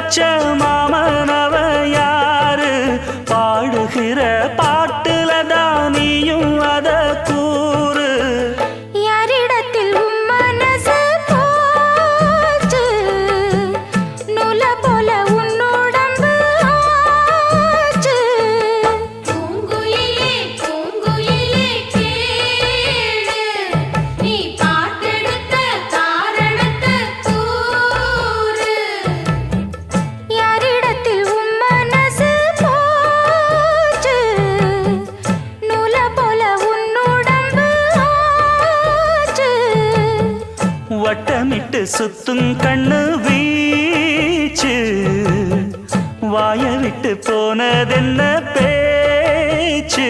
வச்ச மாமனவ யாரு பாடுகிற பாட்டுல தானியும் அத கூறு யாரிடத்தில் உன் மனசு போச்சு நூல போல உன் உடம்பு ஆச்சு பூங்குயிலே பூங்குயிலே கேளு நீ பாட்டெடுத்த காரணத்தை கூறு யாரிடத்தில் உன் மனசு போச்சு நூல போல உன் உடம்பு ஆச்சு வட்டமிட்டு சுத்தும் கண்ணு வீச்சு வாய விட்டு போனதென்ன பேச்சு